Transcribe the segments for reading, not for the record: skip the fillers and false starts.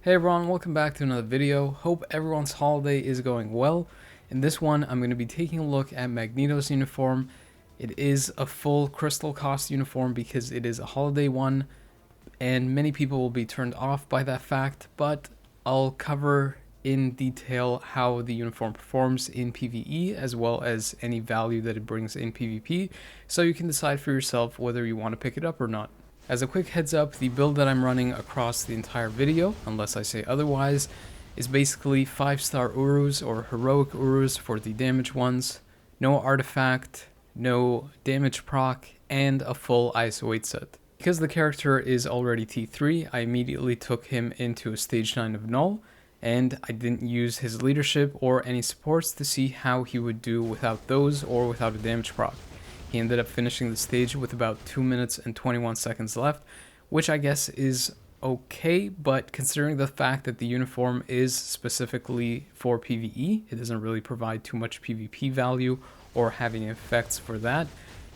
Hey everyone, welcome back to another video. Hope everyone's holiday is going well. In this one, I'm going to be taking a look at Magneto's uniform. It is a full crystal cost uniform because it is a holiday one, and many people will be turned off by that fact, but I'll cover in detail how the uniform performs in PvE as well as any value that it brings in PvP, so you can decide for yourself whether you want to pick it up or not. As a quick heads up, the build that I'm running across the entire video, unless I say otherwise, is basically 5-star Urus or heroic Urus for the damage ones, no artifact, no damage proc, and a full ISO 8 set. Because the character is already T3, I immediately took him into a stage 9 of Knull, and I didn't use his leadership or any supports to see how he would do without those or without a damage proc. He ended up finishing the stage with about 2 minutes and 21 seconds left, which I guess is okay, but considering the fact that the uniform is specifically for PvE, it doesn't really provide too much PvP value or having effects for that,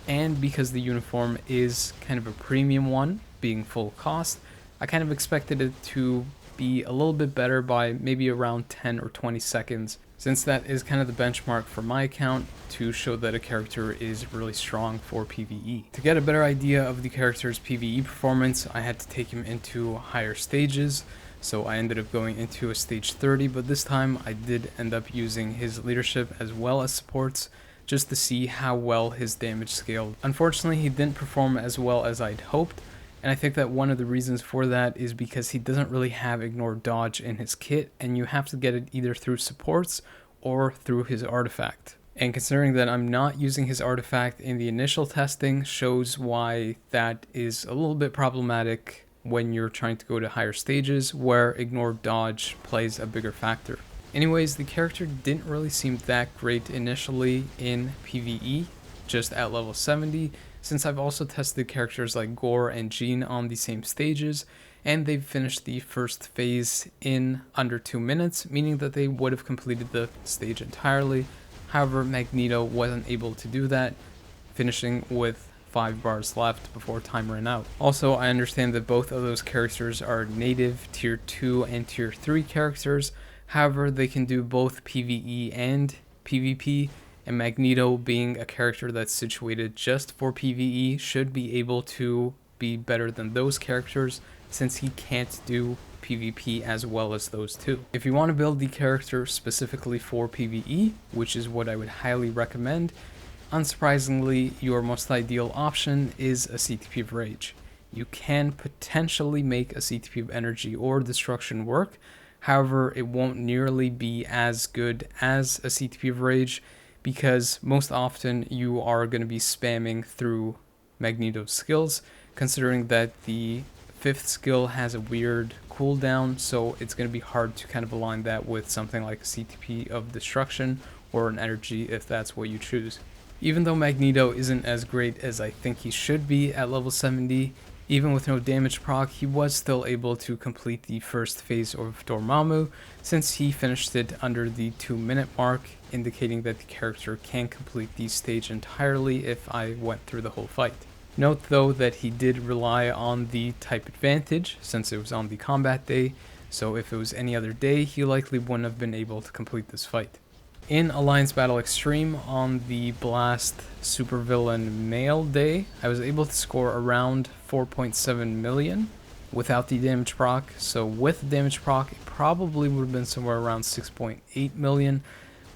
and because the uniform is kind of a premium one, being full cost, I kind of expected it to be a little bit better by maybe around 10 or 20 seconds, since that is kind of the benchmark for my account to show that a character is really strong for PvE. To get a better idea of the character's PvE performance, I had to take him into higher stages, so I ended up going into a stage 30, but this time I did end up using his leadership as well as supports just to see how well his damage scaled. Unfortunately, he didn't perform as well as I'd hoped, and I think that one of the reasons for that is because he doesn't really have ignore dodge in his kit, and you have to get it either through supports or through his artifact. And considering that I'm not using his artifact in the initial testing shows why that is a little bit problematic when you're trying to go to higher stages where ignore dodge plays a bigger factor. Anyways, the character didn't really seem that great initially in PvE, just at level 70, since I've also tested characters like Gorr and Jean on the same stages, and they've finished the first phase in under 2 minutes, meaning that they would have completed the stage entirely. However, Magneto wasn't able to do that, finishing with 5 bars left before time ran out. Also, I understand that both of those characters are native tier 2 and tier 3 characters, however they can do both PvE and PvP, and Magneto, being a character that's situated just for PvE, should be able to be better than those characters since he can't do PvP as well as those two. If you want to build the character specifically for PvE, which is what I would highly recommend, unsurprisingly, your most ideal option is a CTP of Rage. You can potentially make a CTP of Energy or Destruction work, however, it won't nearly be as good as a CTP of Rage, because most often you are going to be spamming through Magneto's skills, considering that the 5th skill has a weird cooldown, so it's going to be hard to kind of align that with something like a CTP of Destruction or an Energy if that's what you choose. Even though Magneto isn't as great as I think he should be at level 70, even with no damage proc, he was still able to complete the first phase of Dormammu, since he finished it under the 2-minute mark, indicating that the character can complete the stage entirely if I went through the whole fight. Note though that he did rely on the type advantage, since it was on the combat day, so if it was any other day, he likely wouldn't have been able to complete this fight. In Alliance Battle Extreme on the Blast Supervillain Male Day, I was able to score around 4.7 million without the damage proc, so with the damage proc it probably would have been somewhere around 6.8 million,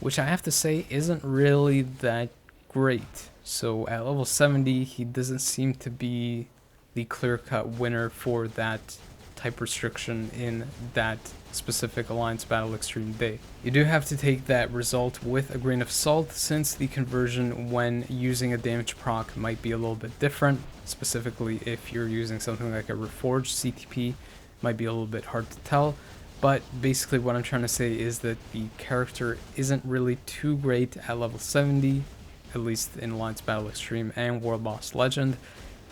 which I have to say isn't really that great. So at level 70 he doesn't seem to be the clear-cut winner for that type restriction in that specific Alliance Battle Extreme day. You do have to take that result with a grain of salt, since the conversion when using a damage proc might be a little bit different, specifically if you're using something like a Reforged CTP, might be a little bit hard to tell, but basically what I'm trying to say is that the character isn't really too great at level 70, at least in Alliance Battle Extreme and World Boss Legend.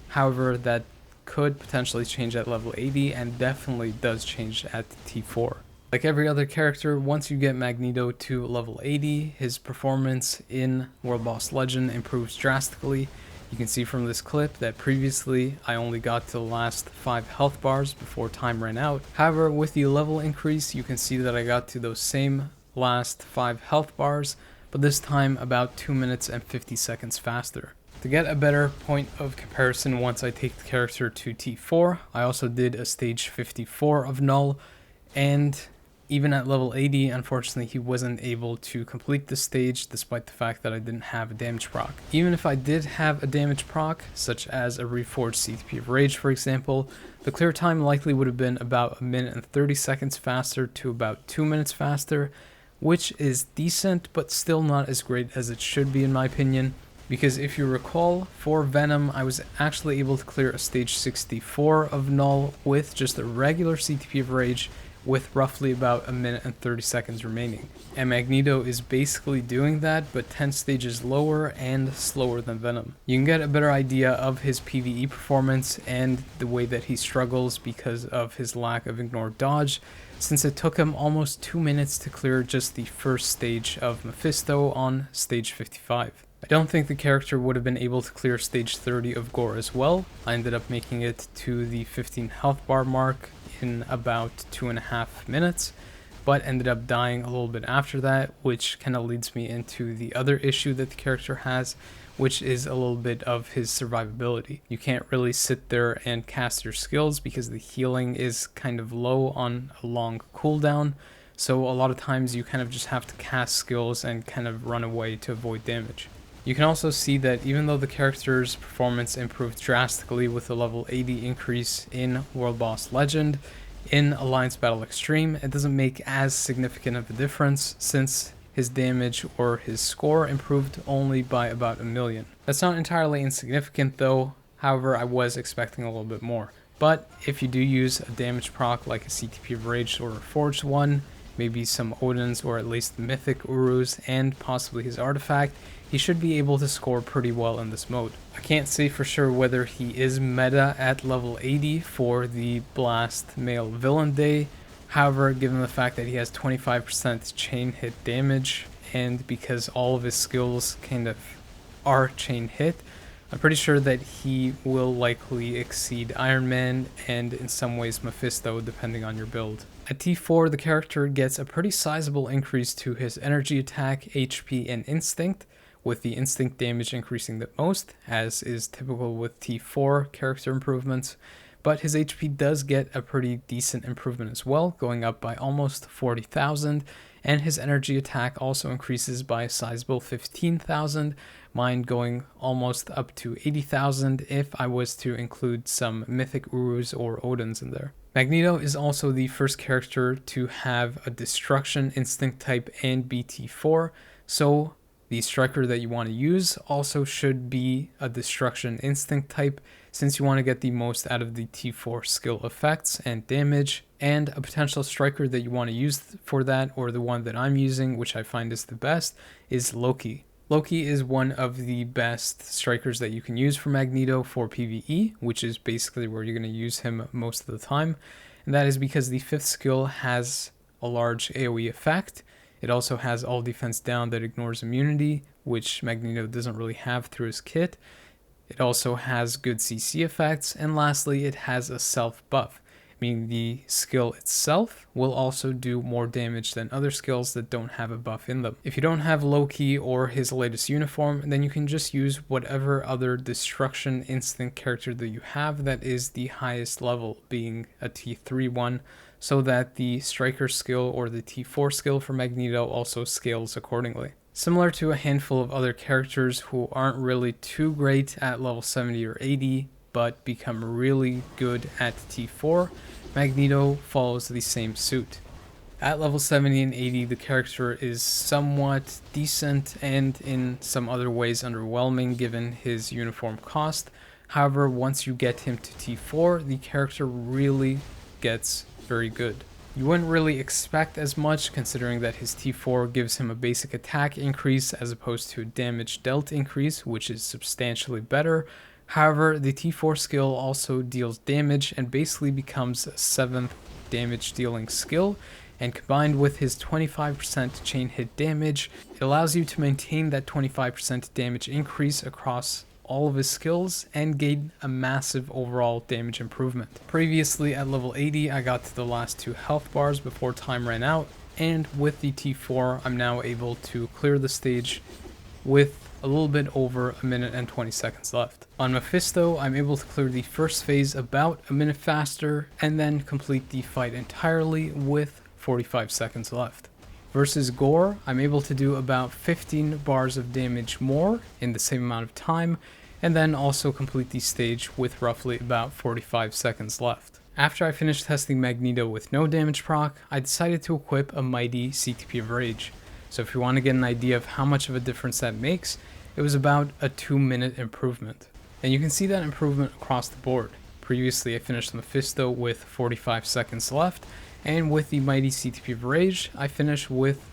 However, that could potentially change at level 80 and definitely does change at T4. Like every other character, once you get Magneto to level 80, his performance in World Boss Legend improves drastically. You can see from this clip that previously I only got to the last 5 health bars before time ran out. However, with the level increase, you can see that I got to those same last 5 health bars, but this time about 2 minutes and 50 seconds faster. To get a better point of comparison once I take the character to T4, I also did a stage 54 of Knull, and even at level 80, unfortunately, he wasn't able to complete the stage despite the fact that I didn't have a damage proc. Even if I did have a damage proc, such as a reforged CTP of Rage for example, the clear time likely would have been about 1 minute and 30 seconds faster to about 2 minutes faster, which is decent but still not as great as it should be in my opinion. Because if you recall, for Venom, I was actually able to clear a stage 64 of Knull with just a regular CTP of Rage with roughly about 1 minute and 30 seconds remaining. And Magneto is basically doing that, but 10 stages lower and slower than Venom. You can get a better idea of his PvE performance and the way that he struggles because of his lack of ignored dodge, since it took him almost 2 minutes to clear just the first stage of Mephisto on stage 55. I don't think the character would have been able to clear stage 30 of Gorr as well. I ended up making it to the 15 health bar mark in about 2.5 minutes, but ended up dying a little bit after that, which kind of leads me into the other issue that the character has, which is a little bit of his survivability. You can't really sit there and cast your skills because the healing is kind of low on a long cooldown, so a lot of times you kind of just have to cast skills and kind of run away to avoid damage. You can also see that even though the character's performance improved drastically with a level 80 increase in World Boss Legend, in Alliance Battle Extreme, it doesn't make as significant of a difference since his damage or his score improved only by about 1 million. That's not entirely insignificant though, however I was expecting a little bit more. But if you do use a damage proc like a CTP of Rage or a Forged one, maybe some Odins or at least the Mythic Urus and possibly his artifact, he should be able to score pretty well in this mode. I can't say for sure whether he is meta at level 80 for the Blast Male Villain Day, however, given the fact that he has 25% chain hit damage, and because all of his skills kind of are chain hit, I'm pretty sure that he will likely exceed Iron Man and in some ways Mephisto depending on your build. At T4, the character gets a pretty sizable increase to his energy attack, HP, and instinct, with the instinct damage increasing the most, as is typical with T4 character improvements, but his HP does get a pretty decent improvement as well, going up by almost 40,000, and his energy attack also increases by a sizable 15,000, mine going almost up to 80,000 if I was to include some Mythic Urus or Odins in there. Magneto is also the first character to have a Destruction Instinct type and BT4, so the striker that you want to use also should be a Destruction Instinct type, since you want to get the most out of the T4 skill effects and damage, and a potential striker that you want to use for that, or the one that I'm using, which I find is the best, is Loki. Loki is one of the best strikers that you can use for Magneto for PvE, which is basically where you're going to use him most of the time, and that is because the 5th skill has a large AoE effect. It also has all defense down that ignores immunity, which Magneto doesn't really have through his kit. It also has good CC effects, and lastly it has a self buff, meaning the skill itself will also do more damage than other skills that don't have a buff in them. If you don't have Loki or his latest uniform, then you can just use whatever other Destruction Instinct character that you have that is the highest level, being a T3 one, so that the striker skill or the T4 skill for Magneto also scales accordingly. Similar to a handful of other characters who aren't really too great at level 70 or 80, but become really good at T4, Magneto follows the same suit. At level 70 and 80, the character is somewhat decent and in some other ways underwhelming given his uniform cost. However, once you get him to T4, the character really gets very good. You wouldn't really expect as much considering that his T4 gives him a basic attack increase as opposed to a damage dealt increase, which is substantially better. However, the T4 skill also deals damage and basically becomes a 7th damage dealing skill, and combined with his 25% chain hit damage, it allows you to maintain that 25% damage increase across all of his skills and gain a massive overall damage improvement. Previously at level 80 I got to the last 2 health bars before time ran out, and with the T4 I'm now able to clear the stage with a little bit over a minute and 20 seconds left. On Mephisto, I'm able to clear the first phase about a minute faster and then complete the fight entirely with 45 seconds left. Versus Gorr, I'm able to do about 15 bars of damage more in the same amount of time, and then also complete the stage with roughly about 45 seconds left. After I finished testing Magneto with no damage proc, I decided to equip a mighty CTP of Rage. So if you want to get an idea of how much of a difference that makes, it was about a 2-minute improvement. And you can see that improvement across the board. Previously I finished Mephisto with 45 seconds left, and with the mighty CTP of Rage, I finished with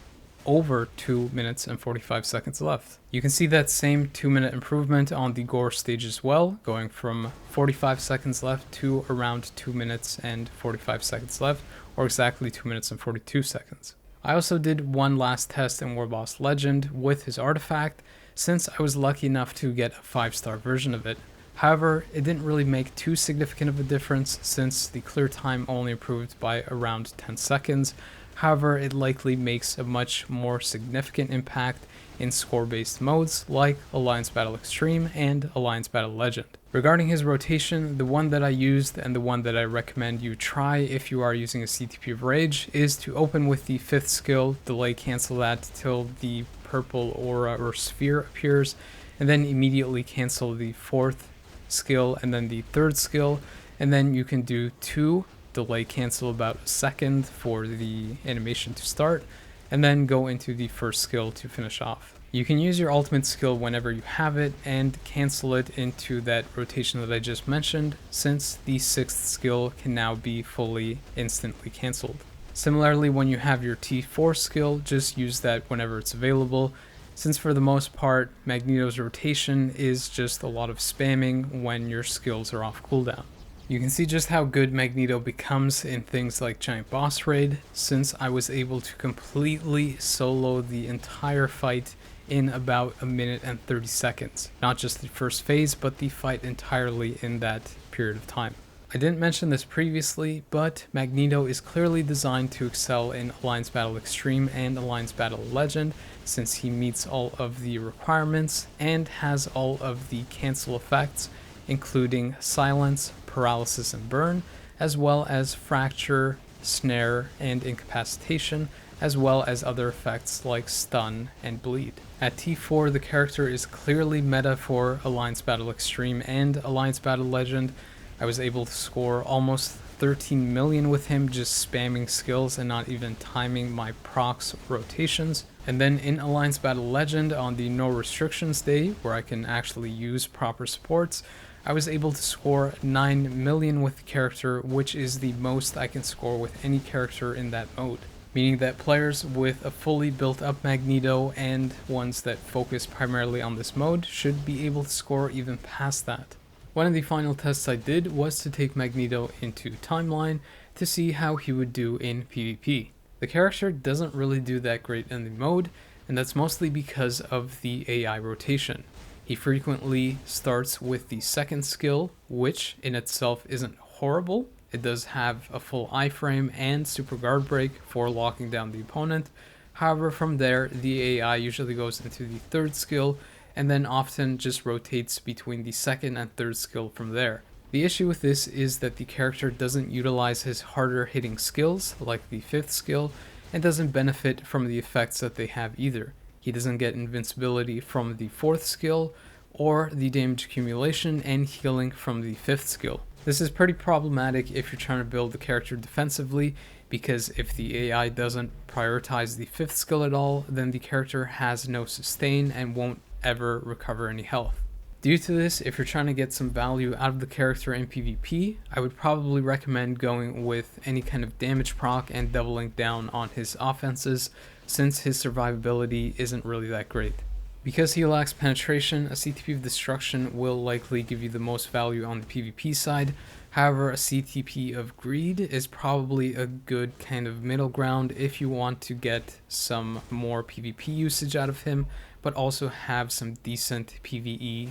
over 2 minutes and 45 seconds left. You can see that same 2-minute improvement on the Gorr stage as well, going from 45 seconds left to around 2 minutes and 45 seconds left, or exactly 2 minutes and 42 seconds. I also did one last test in Warboss Legend with his artifact, since I was lucky enough to get a 5-star version of it. However, it didn't really make too significant of a difference since the clear time only improved by around 10 seconds. However, it likely makes a much more significant impact in score-based modes like Alliance Battle Extreme and Alliance Battle Legend. Regarding his rotation, the one that I used and the one that I recommend you try if you are using a CTP of Rage is to open with the 5th skill, delay cancel that till the purple aura or sphere appears, and then immediately cancel the 4th skill and then the 3rd skill, and then you can do 2 delay cancel about a second for the animation to start, and then go into the 1st skill to finish off. You can use your ultimate skill whenever you have it and cancel it into that rotation that I just mentioned, since the 6th skill can now be fully instantly cancelled. Similarly, when you have your T4 skill, just use that whenever it's available, since for the most part, Magneto's rotation is just a lot of spamming when your skills are off cooldown. You can see just how good Magneto becomes in things like Giant Boss Raid, since I was able to completely solo the entire fight in about a minute and 30 seconds. Not just the first phase, but the fight entirely in that period of time. I didn't mention this previously, but Magneto is clearly designed to excel in Alliance Battle Extreme and Alliance Battle Legend, since he meets all of the requirements and has all of the cancel effects, including silence, paralysis, and burn, as well as fracture, snare, and incapacitation, as well as other effects like stun and bleed. At T4, the character is clearly meta for Alliance Battle Extreme and Alliance Battle Legend. I was able to score almost 13 million with him just spamming skills and not even timing my procs rotations. And then in Alliance Battle Legend on the no restrictions day, where I can actually use proper supports, I was able to score 9 million with the character, which is the most I can score with any character in that mode. Meaning that players with a fully built up Magneto and ones that focus primarily on this mode should be able to score even past that. One of the final tests I did was to take Magneto into Timeline to see how he would do in PvP. The character doesn't really do that great in the mode, and that's mostly because of the AI rotation. He frequently starts with the 2nd skill, which in itself isn't horrible. It does have a full iframe and super guard break for locking down the opponent. However, from there, the AI usually goes into the 3rd skill, and then often just rotates between the 2nd and 3rd skill from there. The issue with this is that the character doesn't utilize his harder hitting skills, like the 5th skill, and doesn't benefit from the effects that they have either. He doesn't get invincibility from the 4th skill, or the damage accumulation and healing from the 5th skill. This is pretty problematic if you're trying to build the character defensively, because if the AI doesn't prioritize the 5th skill at all, then the character has no sustain and won't ever recover any health. Due to this, if you're trying to get some value out of the character in PvP, I would probably recommend going with any kind of damage proc and doubling down on his offenses, since his survivability isn't really that great. Because he lacks penetration, a CTP of Destruction will likely give you the most value on the PvP side. However, a CTP of Greed is probably a good kind of middle ground if you want to get some more PvP usage out of him, but also have some decent PvE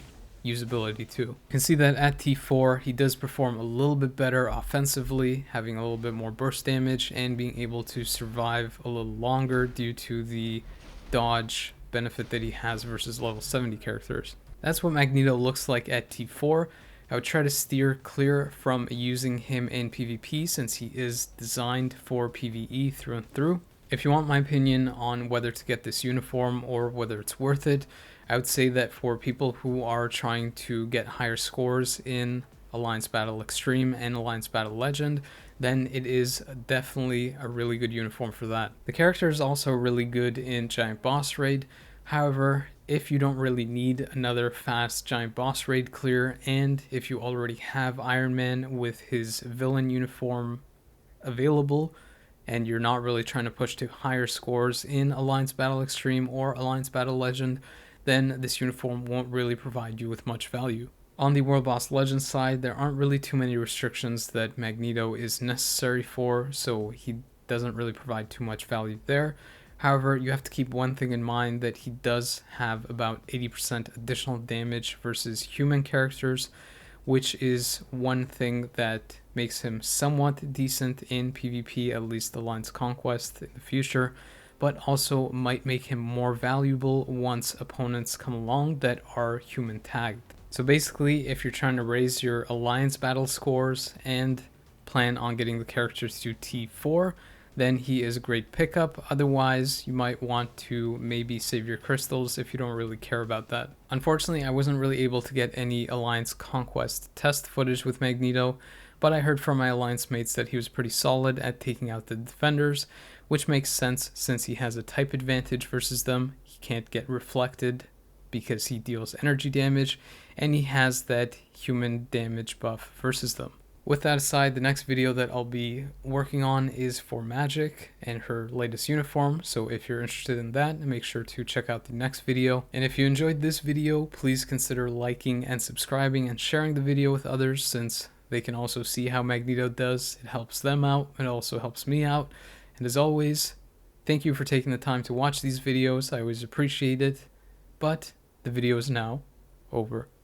usability too. You can see that at T4 he does perform a little bit better offensively, having a little bit more burst damage and being able to survive a little longer due to the dodge benefit that he has versus level 70 characters. That's what Magneto looks like at T4. I would try to steer clear from using him in PvP since he is designed for PvE through and through. If you want my opinion on whether to get this uniform or whether it's worth it, I would say that for people who are trying to get higher scores in Alliance Battle Extreme and Alliance Battle Legend, then it is definitely a really good uniform for that. The character is also really good in Giant Boss Raid. However, if you don't really need another fast Giant Boss Raid clear, and if you already have Iron Man with his villain uniform available, and you're not really trying to push to higher scores in Alliance Battle Extreme or Alliance Battle Legend, then this uniform won't really provide you with much value. On the World Boss Legend side, there aren't really too many restrictions that Magneto is necessary for, so he doesn't really provide too much value there. However, you have to keep one thing in mind, that he does have about 80% additional damage versus human characters, which is one thing that makes him somewhat decent in PvP, at least Alliance Conquest in the future, but also might make him more valuable once opponents come along that are human tagged. So basically, if you're trying to raise your Alliance battle scores and plan on getting the characters to T4, then he is a great pickup. Otherwise, you might want to maybe save your crystals if you don't really care about that. Unfortunately, I wasn't really able to get any Alliance Conquest test footage with Magneto, but I heard from my Alliance mates that he was pretty solid at taking out the defenders, which makes sense since he has a type advantage versus them. He can't get reflected because he deals energy damage, and he has that human damage buff versus them. With that aside, the next video that I'll be working on is for Magic and her latest uniform, so if you're interested in that, make sure to check out the next video. And if you enjoyed this video, please consider liking and subscribing and sharing the video with others, since they can also see how Magneto does. It helps them out, it also helps me out. And as always, thank you for taking the time to watch these videos. I always appreciate it, but the video is now over.